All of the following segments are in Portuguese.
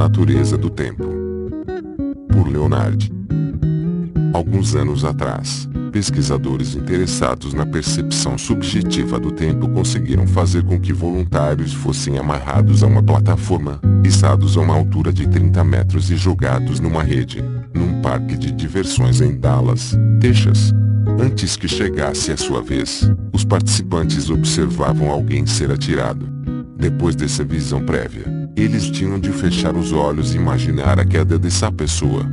natureza do tempo. Por Leonard. Alguns anos atrás, pesquisadores interessados na percepção subjetiva do tempo conseguiram fazer com que voluntários fossem amarrados a uma plataforma, içados a uma altura de 30 metros e jogados numa rede, num parque de diversões em Dallas, Texas. Antes que chegasse a sua vez, os participantes observavam alguém ser atirado. Depois dessa visão prévia, eles tinham de fechar os olhos e imaginar a queda dessa pessoa.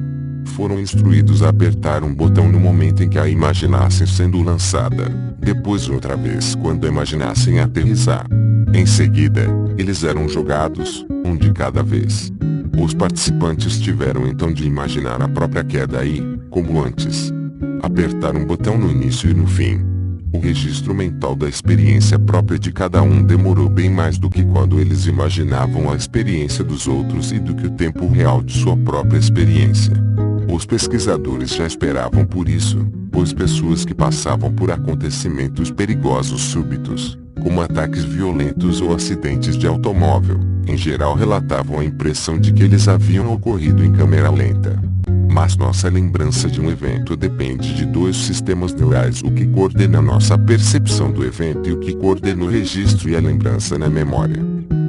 Foram instruídos a apertar um botão no momento em que a imaginassem sendo lançada, depois outra vez quando a imaginassem aterrissar. Em seguida, eles eram jogados, um de cada vez. Os participantes tiveram então de imaginar a própria queda e, como antes, apertar um botão no início e no fim. O registro mental da experiência própria de cada um demorou bem mais do que quando eles imaginavam a experiência dos outros e do que o tempo real de sua própria experiência. Os pesquisadores já esperavam por isso, pois pessoas que passavam por acontecimentos perigosos súbitos, como ataques violentos ou acidentes de automóvel, em geral relatavam a impressão de que eles haviam ocorrido em câmera lenta. Mas nossa lembrança de um evento depende de dois sistemas neurais: o que coordena nossa percepção do evento e o que coordena o registro e a lembrança na memória.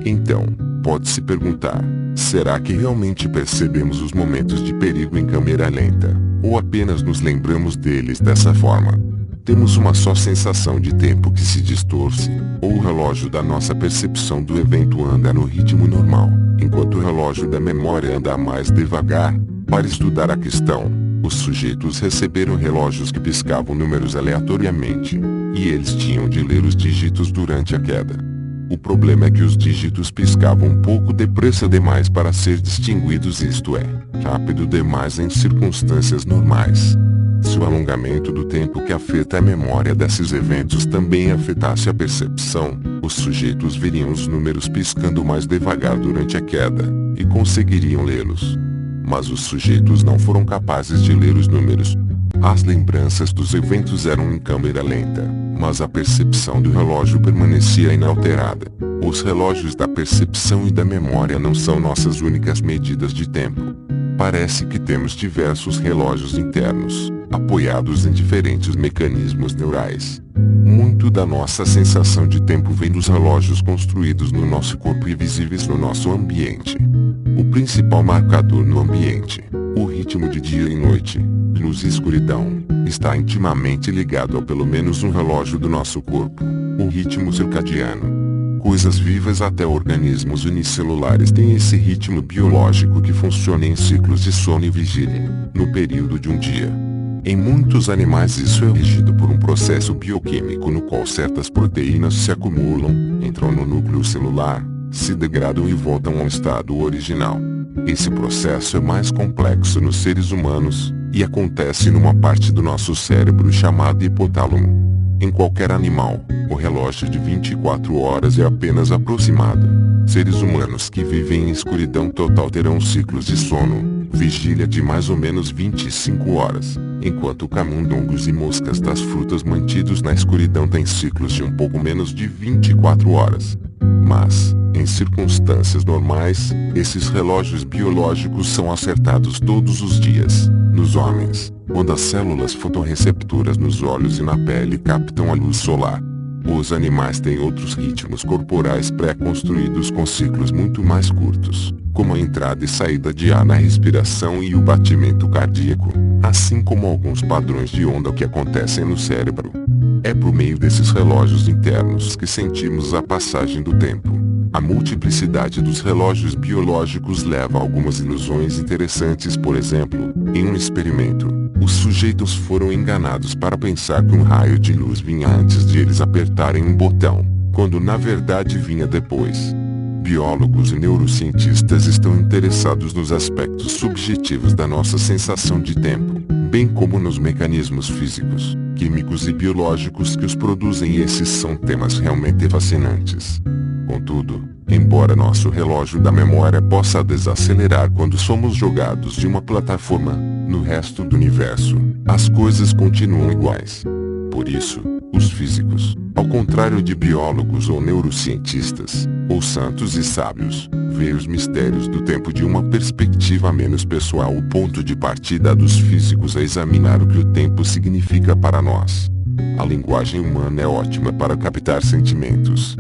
Então, pode-se perguntar, será que realmente percebemos os momentos de perigo em câmera lenta, ou apenas nos lembramos deles dessa forma? Temos uma só sensação de tempo que se distorce, ou o relógio da nossa percepção do evento anda no ritmo normal, enquanto o relógio da memória anda mais devagar? Para estudar a questão, os sujeitos receberam relógios que piscavam números aleatoriamente, e eles tinham de ler os dígitos durante a queda. O problema é que os dígitos piscavam um pouco depressa demais para ser distinguidos, isto é, rápido demais em circunstâncias normais. Se o alongamento do tempo que afeta a memória desses eventos também afetasse a percepção, os sujeitos veriam os números piscando mais devagar durante a queda, e conseguiriam lê-los. Mas os sujeitos não foram capazes de ler os números. As lembranças dos eventos eram em câmera lenta, mas a percepção do relógio permanecia inalterada. Os relógios da percepção e da memória não são nossas únicas medidas de tempo. Parece que temos diversos relógios internos, apoiados em diferentes mecanismos neurais. Muito da nossa sensação de tempo vem dos relógios construídos no nosso corpo e visíveis no nosso ambiente. O principal marcador no ambiente, o ritmo de dia e noite, luz e escuridão, está intimamente ligado a pelo menos um relógio do nosso corpo, o ritmo circadiano. Coisas vivas até organismos unicelulares têm esse ritmo biológico que funciona em ciclos de sono e vigília, no período de um dia. Em muitos animais isso é regido por um processo bioquímico no qual certas proteínas se acumulam, entram no núcleo celular, se degradam e voltam ao estado original. Esse processo é mais complexo nos seres humanos, e acontece numa parte do nosso cérebro chamada hipotálamo. Em qualquer animal, o relógio de 24 horas é apenas aproximado. Seres humanos que vivem em escuridão total terão ciclos de sono, vigília de mais ou menos 25 horas, enquanto camundongos e moscas das frutas mantidos na escuridão têm ciclos de um pouco menos de 24 horas. Mas, em circunstâncias normais, esses relógios biológicos são acertados todos os dias. Nos homens, quando as células fotorreceptoras nos olhos e na pele captam a luz solar. Os animais têm outros ritmos corporais pré-construídos com ciclos muito mais curtos, como a entrada e saída de ar na respiração e o batimento cardíaco, assim como alguns padrões de onda que acontecem no cérebro. É por meio desses relógios internos que sentimos a passagem do tempo. A multiplicidade dos relógios biológicos leva a algumas ilusões interessantes. Por exemplo, em um experimento, os sujeitos foram enganados para pensar que um raio de luz vinha antes de eles apertarem um botão, quando na verdade vinha depois. Biólogos e neurocientistas estão interessados nos aspectos subjetivos da nossa sensação de tempo, bem como nos mecanismos físicos, químicos e biológicos que os produzem, e esses são temas realmente fascinantes. Contudo, embora nosso relógio da memória possa desacelerar quando somos jogados de uma plataforma, no resto do universo, as coisas continuam iguais. Por isso, Os físicos, ao contrário de biólogos ou neurocientistas, ou santos e sábios, veem os mistérios do tempo de uma perspectiva menos pessoal. O ponto de partida dos físicos é examinar o que o tempo significa para nós. A linguagem humana é ótima para captar sentimentos.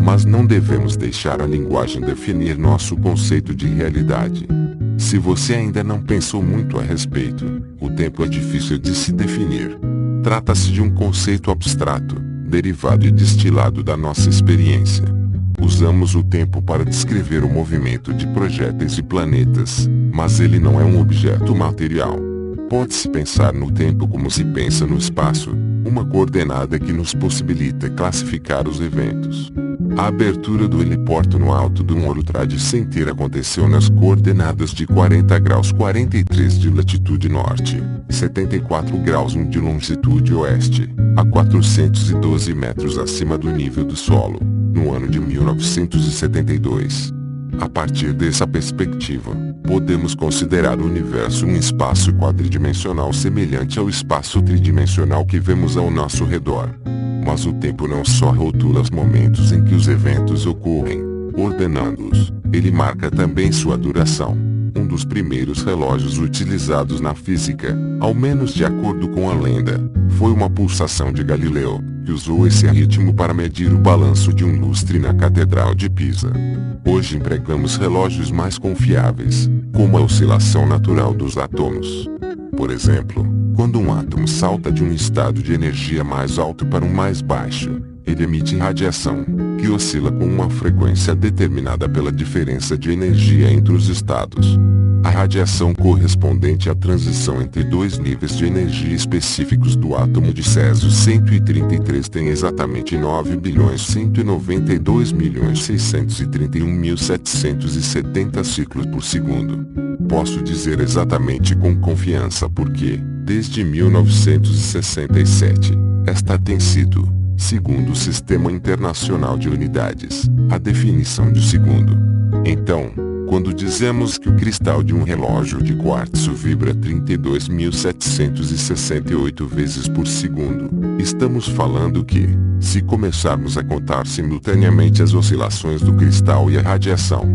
Mas não devemos deixar a linguagem definir nosso conceito de realidade. Se você ainda não pensou muito a respeito, o tempo é difícil de se definir. Trata-se de um conceito abstrato, derivado e destilado da nossa experiência. Usamos o tempo para descrever o movimento de projéteis e planetas, mas ele não é um objeto material. Pode-se pensar no tempo como se pensa no espaço, uma coordenada que nos possibilita classificar os eventos. A abertura do heliporto no alto do World Trade Center aconteceu nas coordenadas de 40 graus 43 de latitude norte, 74 graus 1 de longitude oeste, a 412 metros acima do nível do solo, no ano de 1972. A partir dessa perspectiva, podemos considerar o universo um espaço quadridimensional semelhante ao espaço tridimensional que vemos ao nosso redor. Mas o tempo não só rotula os momentos em que os eventos ocorrem, ordenando-os, ele marca também sua duração. Um dos primeiros relógios utilizados na física, ao menos de acordo com a lenda, foi uma pulsação de Galileu, que usou esse ritmo para medir o balanço de um lustre na Catedral de Pisa. Hoje empregamos relógios mais confiáveis, como a oscilação natural dos átomos. Por exemplo, quando um átomo salta de um estado de energia mais alto para um mais baixo, ele emite radiação, que oscila com uma frequência determinada pela diferença de energia entre os estados. A radiação correspondente à transição entre dois níveis de energia específicos do átomo de Césio-133 tem exatamente 9.192.631.770 ciclos por segundo. Posso dizer exatamente com confiança porque, desde 1967, esta tem sido, segundo o Sistema Internacional de Unidades, a definição de segundo. Então, quando dizemos que o cristal de um relógio de quartzo vibra 32.768 vezes por segundo, estamos falando que, se começarmos a contar simultaneamente as oscilações do cristal e a radiação,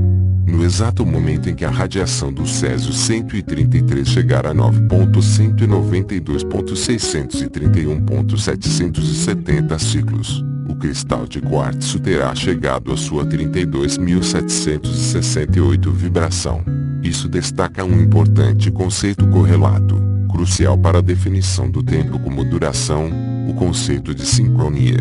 no exato momento em que a radiação do Césio-133 chegar a 9.192.631.770 ciclos, o cristal de quartzo terá chegado à sua 32.768 vibração. Isso destaca um importante conceito correlato, crucial para a definição do tempo como duração, o conceito de sincronia.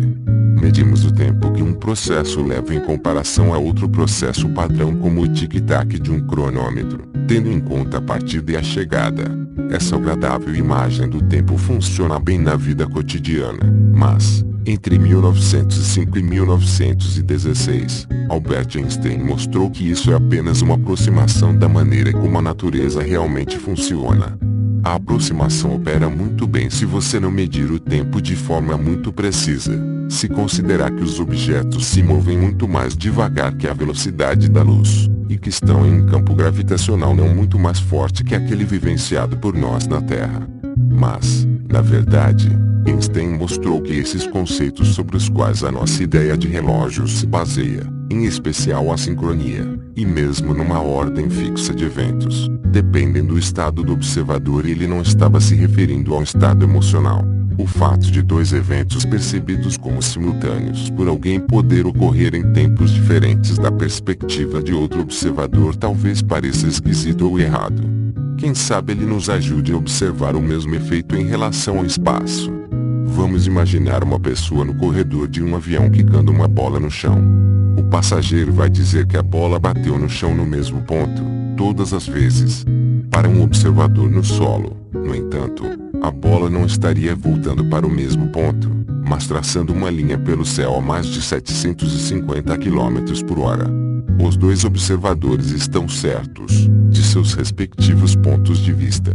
Medimos o tempo que um processo leva em comparação a outro processo padrão como o tic-tac de um cronômetro, tendo em conta a partida e a chegada. Essa agradável imagem do tempo funciona bem na vida cotidiana, mas, entre 1905 e 1916, Albert Einstein mostrou que isso é apenas uma aproximação da maneira como a natureza realmente funciona. A aproximação opera muito bem se você não medir o tempo de forma muito precisa, se considerar que os objetos se movem muito mais devagar que a velocidade da luz, e que estão em um campo gravitacional não muito mais forte que aquele vivenciado por nós na Terra. Mas, na verdade, Einstein mostrou que esses conceitos sobre os quais a nossa ideia de relógio se baseia, em especial a sincronia, e mesmo numa ordem fixa de eventos, dependem do estado do observador e ele não estava se referindo ao estado emocional. O fato de dois eventos percebidos como simultâneos por alguém poder ocorrer em tempos diferentes da perspectiva de outro observador talvez pareça esquisito ou errado. Quem sabe ele nos ajude a observar o mesmo efeito em relação ao espaço. Vamos imaginar uma pessoa no corredor de um avião quicando uma bola no chão. O passageiro vai dizer que a bola bateu no chão no mesmo ponto, todas as vezes. Para um observador no solo, no entanto, a bola não estaria voltando para o mesmo ponto, mas traçando uma linha pelo céu a mais de 750 km por hora. Os dois observadores estão certos, de seus respectivos pontos de vista.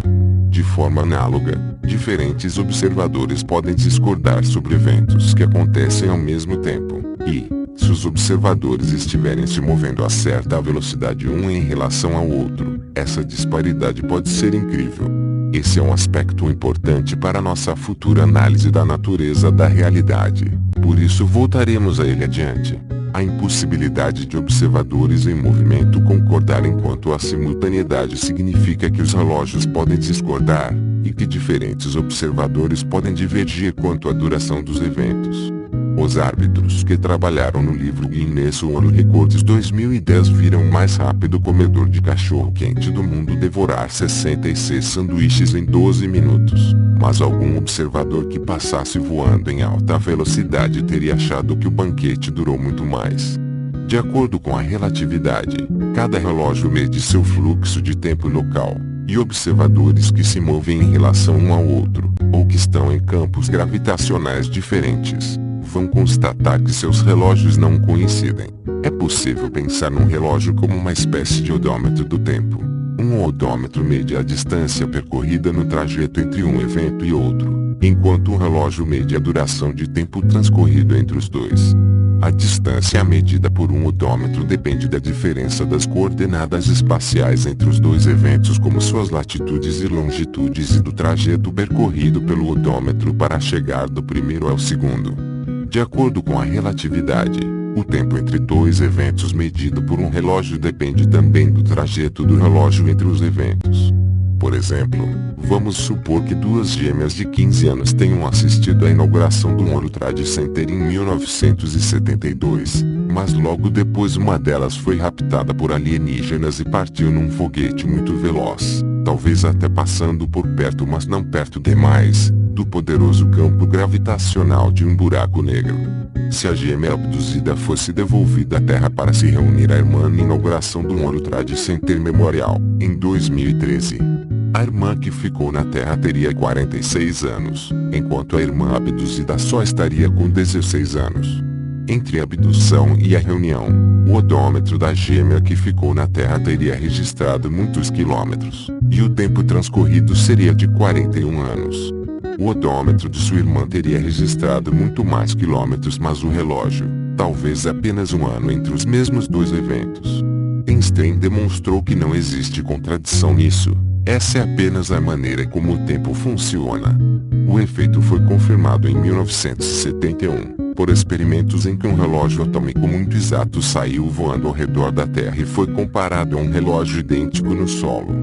De forma análoga, diferentes observadores podem discordar sobre eventos que acontecem ao mesmo tempo, e, se os observadores estiverem se movendo a certa velocidade um em relação ao outro, essa disparidade pode ser incrível. Esse é um aspecto importante para nossa futura análise da natureza da realidade. Por isso voltaremos a ele adiante. A impossibilidade de observadores em movimento concordarem quanto à simultaneidade significa que os relógios podem discordar, e que diferentes observadores podem divergir quanto à duração dos eventos. Os árbitros que trabalharam no livro Guinness World Records 2010 viram o mais rápido comedor de cachorro-quente do mundo devorar 66 sanduíches em 12 minutos. Mas algum observador que passasse voando em alta velocidade teria achado que o banquete durou muito mais. De acordo com a relatividade, cada relógio mede seu fluxo de tempo local, e observadores que se movem em relação um ao outro, ou que estão em campos gravitacionais diferentes, vão constatar que seus relógios não coincidem. É possível pensar num relógio como uma espécie de odômetro do tempo. Um odômetro mede a distância percorrida no trajeto entre um evento e outro, enquanto um relógio mede a duração de tempo transcorrido entre os dois. A distância medida por um odômetro depende da diferença das coordenadas espaciais entre os dois eventos, como suas latitudes e longitudes, e do trajeto percorrido pelo odômetro para chegar do primeiro ao segundo. De acordo com a relatividade, o tempo entre dois eventos medido por um relógio depende também do trajeto do relógio entre os eventos. Por exemplo, vamos supor que duas gêmeas de 15 anos tenham assistido à inauguração do World Trade Center em 1972, mas logo depois uma delas foi raptada por alienígenas e partiu num foguete muito veloz, talvez até passando por perto, mas não perto demais, do poderoso campo gravitacional de um buraco negro. Se a gêmea abduzida fosse devolvida à Terra para se reunir à irmã na inauguração do World Trade Center Memorial, em 2013, a irmã que ficou na Terra teria 46 anos, enquanto a irmã abduzida só estaria com 16 anos. Entre a abdução e a reunião, o odômetro da gêmea que ficou na Terra teria registrado muitos quilômetros, e o tempo transcorrido seria de 41 anos. O odômetro de sua irmã teria registrado muito mais quilômetros, mas o relógio, talvez apenas um ano entre os mesmos dois eventos. Einstein demonstrou que não existe contradição nisso. Essa é apenas a maneira como o tempo funciona. O efeito foi confirmado em 1971, por experimentos em que um relógio atômico muito exato saiu voando ao redor da Terra e foi comparado a um relógio idêntico no solo.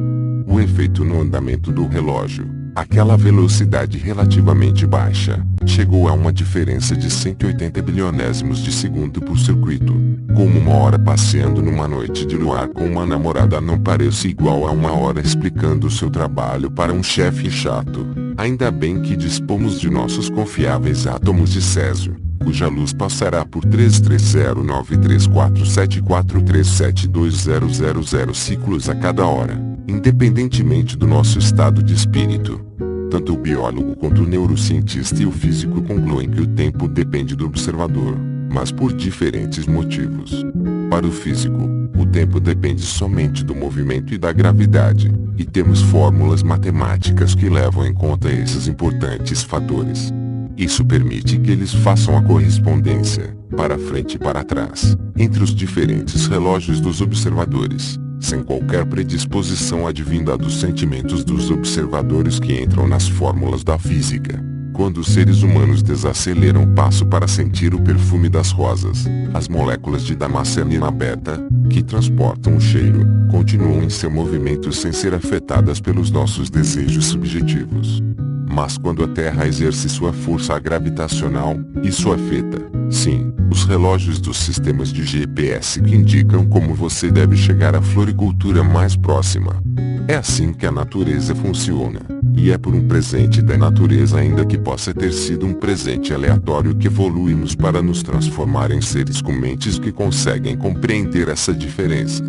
O efeito no andamento do relógio, aquela velocidade relativamente baixa, chegou a uma diferença de 180 bilionésimos de segundo por circuito. Como uma hora passeando numa noite de luar com uma namorada não parece igual a uma hora explicando seu trabalho para um chefe chato. Ainda bem que dispomos de nossos confiáveis átomos de césio, cuja luz passará por 330934743720000 ciclos a cada hora, independentemente do nosso estado de espírito. Tanto o biólogo quanto o neurocientista e o físico concluem que o tempo depende do observador, mas por diferentes motivos. Para o físico, o tempo depende somente do movimento e da gravidade, e temos fórmulas matemáticas que levam em conta esses importantes fatores. Isso permite que eles façam a correspondência, para frente e para trás, entre os diferentes relógios dos observadores, sem qualquer predisposição advinda dos sentimentos dos observadores que entram nas fórmulas da física. Quando os seres humanos desaceleram o passo para sentir o perfume das rosas, as moléculas de damascenina beta, que transportam o cheiro, continuam em seu movimento sem ser afetadas pelos nossos desejos subjetivos. Mas quando a Terra exerce sua força gravitacional, isso afeta, sim, os relógios dos sistemas de GPS que indicam como você deve chegar à floricultura mais próxima. É assim que a natureza funciona, e é por um presente da natureza, ainda que possa ter sido um presente aleatório, que evoluímos para nos transformar em seres com mentes que conseguem compreender essa diferença.